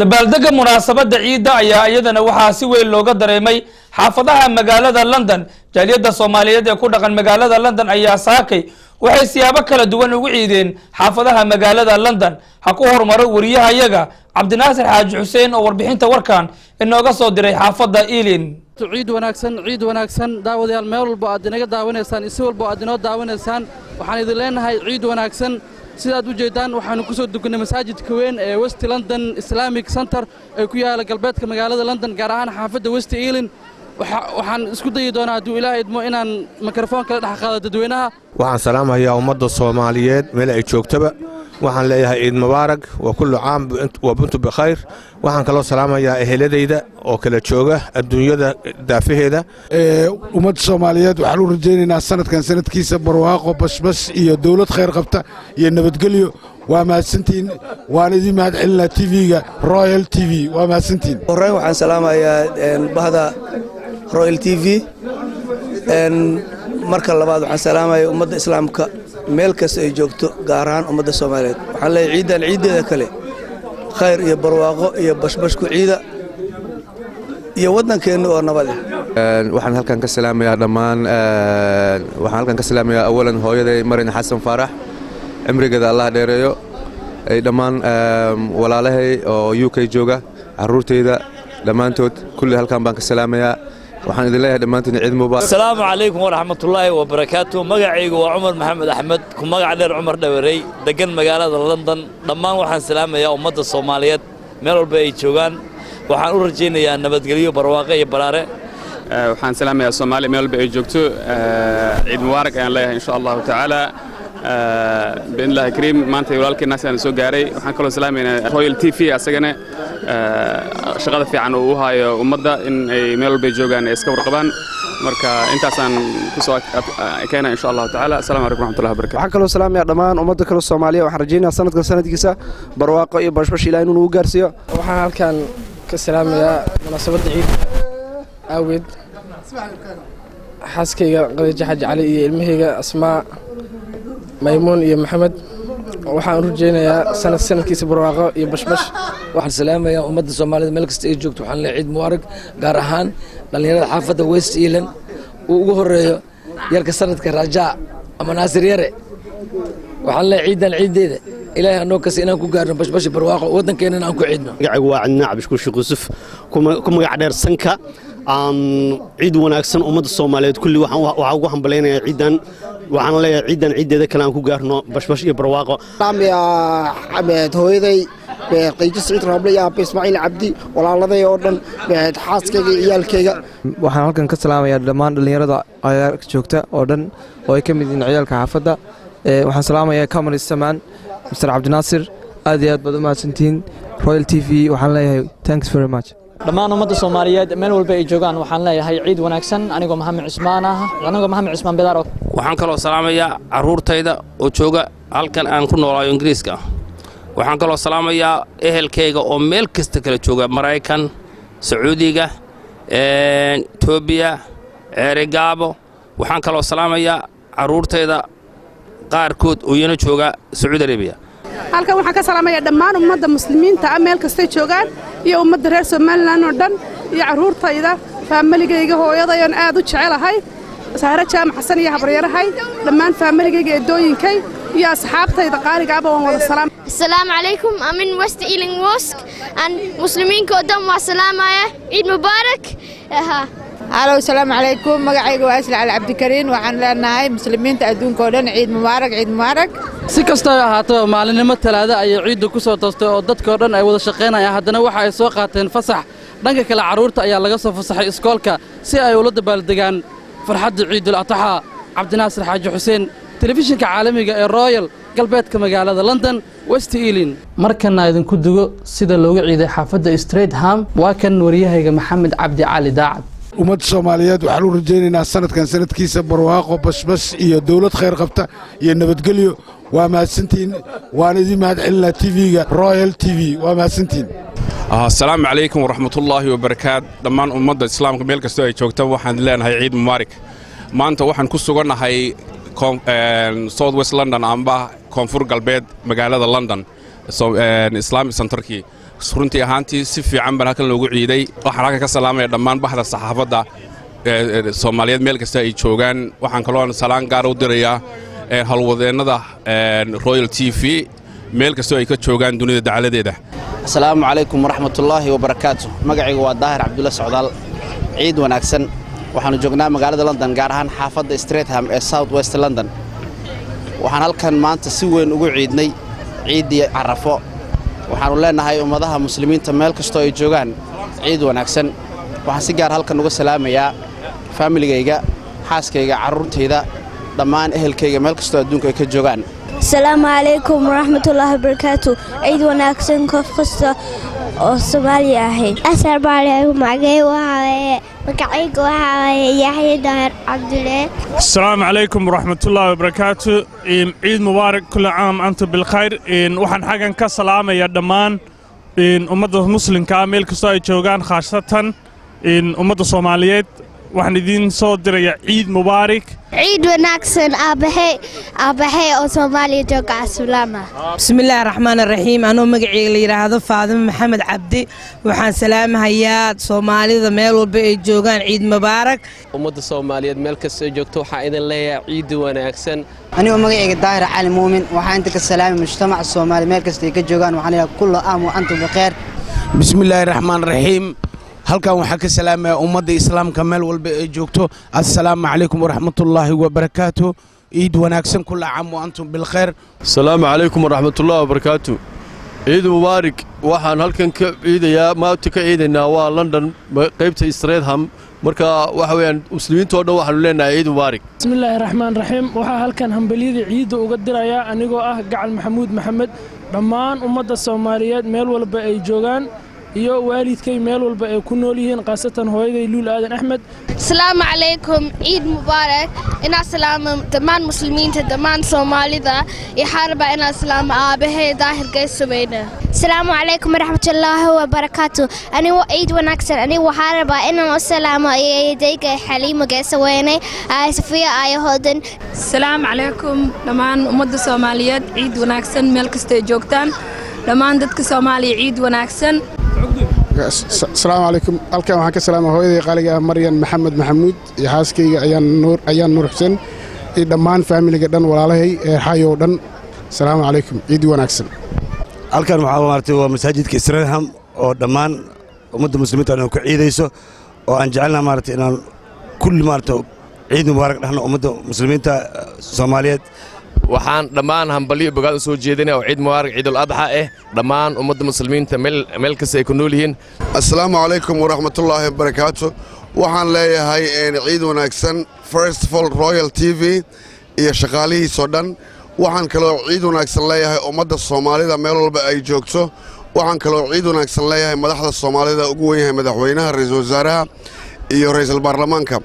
dabaaldega munaasabada ciida ayaa iyadana waxaa si weyn looga dareemay xaafadaha magaalada London. jaaliyada Soomaaliyeed ee ku dhaqan magaalada London ayaa saakay waxay siyaabo kala duwan ugu ciideen xaafadaha magaalada London. ha ku hormaro wariyaha iyaga Cabdinaasir Xaaji Xuseen oo warbixinta warkan inooga soo diray xaafada Ealing. ciid wanaagsan daawadayaal meel walba aad inaga daawanaysaan si walba aad inoo daawanaysaan waxaan idin leenahay ciid wanaagsan. sidaad u jeedaan waxaanu ku soo dugnay masaajidka weyn ee West London Islamic Center ee ku yaala galbeedka magaalada London gaar ahaan xaafadda West Ealing. waxaan isku dayi doonaa haduu Ilaahay idmo inaan mikrofoonka la dhex qaado dadweynaha. waxaan salaamayaa ummadda Soomaaliyeed meel ay joogtaba. waxaan leeyahay ciid mubaarak wa kullu caam wa buntu bikhayr. waxaan kaloo salaamayaa eheladayda oo kala jooga adduunyada daafaheeda. ummadda Soomaaliyeed waxaan u rajaynaynaa sanadkan sanadkiisa barwaaqo bashbash iyo dawlad khayr qabta iyo nabadgelyo. waa mahadsantiin waan idin mahadcelinaa TV-ga Royal TV waa mahadsantiin. horreyn waxaan salaamayaa bahda Royal TV marka labaad waxaan salaamayaa ummadda islaamka meel kasta ay joogto gaar ahaan ummadda Soomaaliyeed. waxaan leeyahay ciidan ciideeda kale khayr iyo barwaaqo iyo bashbash ku ciida iyo wadankeena oo nabad ah. waxaan halkan ka salaamayaa dhammaan awalan hooyaday Marin Xasan Farax cimrigeeda Allah dheereeyo ay dhammaan walaalahay oo UK jooga caruurteyda dhammaantood kulli halkan baan ka salaamayaa. waxaan idin leeyahay dhammaantiin ciid mubaarak. Assalaamu calaykum wa rahmatullaahi wa barakaatuh. magacaygu waa Umar Maxamed Axmed ku magac dheer Umar Dhaweerey degan magaalada London. dhammaan waxaan salaamayaa ummadda Soomaaliyeed meel walba ay joogaan. waxaan u rajaynayaa nabadgelyo barwaaqo iyo baraare. waxaan salaamayaa Soomaaliya meel walba ay joogto ciid mubaarak ayaan leeyahay insha Allah taala. بإذن الله كريم ما أنت يولك الناس أنا سو جاري وحنا كلنا سلامين رويال تي في أسجنه شغال في عنه وهاي ومدة إن ميل بيجوجان إسكور قبان مركا أنت أصلا كسوة كنا إن شاء الله تعالى. السلام عليكم ورحمة الله وبركاته. وحنا كلنا سلام يا دمان ومدة كلنا الصومالية وحرجينا سنة كيسة برواقة برشبش إلى إنه وجارسيا. وحنا كان كسلام يا مناسبة عيد عود حاسكي قد حج علي المهجة أسماء ميمون يا محمد. waxaan u rajeynayaa sanadkiisa barwaaqo iyo bashbash. waxaan salaamayaa ummadda Soomaaliyeed meel kasta ay joogto. waxaan leeyahay ciid mubaarak gaar ahaan dhalinyarada xaafadda West Ealing uu ugu horeeyo yarka sanadka Rajaa ama Naasir Yare. waxaan leeyahay ciidan ciideeda ilaahay anoo kas inaan ku gaarno bashbash barwaaqo wadankeena aan ku ciidno. magacaygu waa Cadnaan Cabdi Sheekh Yuusuf ku magac dheer sanka ciid wanaagsan ummadda Soomaaliyeed kulli waxaan ugu hambaleynayaa ciidan. waxaan leeyahay ciidan ciideeda kale aan ku gaarno bashbash iyo barwaaqo. Ahmed hooyaday Qiijo Saciid Raable iyo Ismaaciil Cabdi walaaladay oo dhan xaaskayga iyo ciyaalkayga. waxaan halkan ka salaamayaa dhammaan dhalinyarada ciyaarka joogta oo dhan oo ay ka mid yihiin ciyaalka xaafadda. waxaan salaamayaa Kamil Samaan Mr. Cabdinaasir aad iyo aad baad u mahadsantiin. Royal TV waxaan leeyahay thanks very much. dhammaan ummadda Soomaaliyeed meel walba ay joogaan waxaan leeyahay ciid wanaagsan. anigoo Maxamed Cismaan Bidaar. waxaan kaloo salaamayaa caruurtayda oo jooga halkan aan ku noolaayo Ingiriiska. waxaan kaloo salaamayaa ehelkayga oo meel kasta kala jooga Mareykan, Sacuudiga, Itoobiya, Eregaabo. waxaan kaloo salaamayaa caruurtayda qaarkood oo iyana jooga Sacuudi Arabiya. halkan waxaan ka salaamayaa dhammaan ummadda muslimiinta meel kasta joogaan iyo ummadda reer Soomaaliland oo dhan iyo caruurtayda familigayga hooyadayn aad u jecelahay Sahra Jaamac Xasan iyo habaryarahay dhammaan familigayga eedooyinkay iyo asxaabtayda qaaliga ah waan wada salaam. Assalamu alaykum. I'm in West Ealing Mosque and muslimiinka oo dhan waa salaamaya ciid mubaarak. Hello, assalamu alaykum. magacaygu waa Asli Cali Cabdikariin. waxaan leenahay muslimiinta adduunka oo dhan ciid mubaarak. si kasta ay ahaato maalinimo Talaado ay ciidu ku soo toostay oo dadka oo dhan ay wada shaqeynayaan haddana waxa ay soo qaateen fasax. dhanka kale caruurta ayaa laga soo fasaxay iskoolka si ay ula dabaaldegaan farxadda Ciidul Adha. Cabdinaasir Xaaji Xuseen telefishinka caalamiga ee Royal galbeedka magaalada London West Ealing. markana idinku dugo sida looga ciiday xaafadda Streatham waa kan wariyahayga Maxamed Cabdi Cali Daacad. ummadda Soomaaliyeed waxaan u rajaynaynaa sanadkan sanadkiisa barwaaqo bashbash iyo dawlad khayr qabta iyo nabadgelyo. waa mahadsantiin waan idin mahadcelinaa TV-ga Royal TV waa mahadsantiin. السلام عليكم ورحمة الله وبركاته. دمان أمة الإسلام قبل كستوي جوكتا وحن لنا هاي عيد مبارك. ما أنت وحن كسوقنا هاي South West London أمبا كونفور قلبيد مقالة لندن إسلامي سنتركي runtii ahaantii si fiican baan halkan loogu ciiday waxaan halkan ka salaamaya dhammaan baxda saxaafadda Soomaaliyeed meel kasta ay joogaan waxaan kaloo salaan gaar u dirayaa halwadeennada Royal TV meel kasta ay ka joogaan dunida dacaladeeda Assalaamu calaykum waraxmatullaahi wabarakaatuh magacaygu waa Daahir Cabdulla Socdaal ciid wanaagsan waxaanu joognaa magaalada London gaar ahaan xaafadda Streatham ee South West London waxaan halkan maanta si weyn ugu ciidnay ciidii Carafo waxaanu leenahay ummadaha muslimiinta meel kasta ay joogaan ciid wanaagsan waxaan si gaar halkan uga salaamayaa familigayga xaaskayga carruurtayda dhammaan ehelkayga meel kasta adduunka ay ka joogaan Assalamu alaykum warahmatullahi wabarakatuh ciid wanaagsan qof kasta oo Soomaali ah Assalamu alaykum magacaygu waa Yahya Daahir Cabdulle Assalamu alaykum warahmatullahi wabarakatuh ciid mubaarak kullu caam antum bil khayr waxaan xagan ka salaamayaa dhammaan ummadda muslimka meel kasta ay joogaan khaasatan ummadda Soomaaliyeed waxaan idin soo dirayaa ciid mubaarak ciid wanaagsan aabahay oo Soomaaliya jooga Asulaama Bismillaahir Rahmaanir Rahiim anoo magacayga la yiraahdo Faadimo Maxamed Cabdi waxaan salaamayaa Soomaalida meel walba ay joogaan ciid mubaarak ummadda Soomaaliyeed meel kasta ay joogto waxaan idin leeyahay ciid wanaagsan anigoo magacayga Daahir Cali Muumin waxaan inta ka salaamay mujtamaca Soomaali meel kasta ay ka joogaan waxaan leeyahay kullu aam wa antum bikhair Bismillaahir Rahmaanir Rahiim halkan waxaa ka salaamaya ummadda islaamka meel walba ay joogto assalaamu calaykum waraxmatullaahi wabarakaatuh ciid wanaagsan kulla caam wa antum bil khayr assalaamu calaykum waraxmatullaahi wabarakaatuh ciid mubaarak waxaan halkan ka ciidayaa maanta ka ciidaynaa waa London qaybta Streatham marka waxa weeyaan muslimiinta oo dhan waxaanu leenahay ciid mubaarak bismillaahir rahmaanir rahiim waxaa halkan hambaliyada ciidda uga dirayaa anigoo ah Gacal Maxamuud Maxamed dhammaan ummadda Soomaaliyeed meel walba ay joogaan iyo waalidkay meel walba ay ku nool yihiin qaasatan hooyaday Luul Aadan Axmed Assalamu alaykum ciid mubaarak ina salaamo dhammaan muslimiinta dhammaan Soomaalida iyo xarba ina salaamo aabahay Daahir Geesoweyne Assalamu alaykum warahmatullaahi wabarakaatuh ani waa ciid wanaagsan ani waxaan rabaa inaan salaamo eedayga Xaliimo Geesoweyne ay Safiya ay Hodan Assalamu alaykum dhammaan ummadda Soomaaliyeed ciid wanaagsan meel kasta ay joogtaan dhammaan dadka Soomaaliya ciid wanaagsan السلام عليكم halkan waxaan ka salaamay hooyaday qaaliga Maryan Maxamed Maxamuud iyo xaaskayga ayaan Nuur Xuseen iyo dhammaan familiga dhan walaalahay ee xayo dhan السلام عليكم ciid wanaagsan halkan waxa maartay waa masaajidka Streatham oo dhammaan ummadda muslimiinta ay ku ciidayso oo aan jecelnahay maartay inaan kulli maartay ciid mubaarak dhahno ummadda muslimiinta Soomaaliyeed waxaan dhammaan hambaliyo bogaad soo jeedinaa ciid mubaarak ciid al-adha dhammaan ummadda muslimiinta meel kasta ay ku nool yihiin assalaamu calaykum waraxmatullaahi wabarakaatuh waxaan leeyahay ciid wanaagsan first of all Royal TV iyo shaqaalihiisoo dhan waxaan kaloo ciid wanaagsan leeyahay ummadda Soomaalida meel walba ay joogto waxaan kaloo ciid wanaagsan leeyahay madaxda Soomaalida ugu weyn yahay madaxweynaha ra'iisul wasaaraha iyo ra'iisul baarlamaanka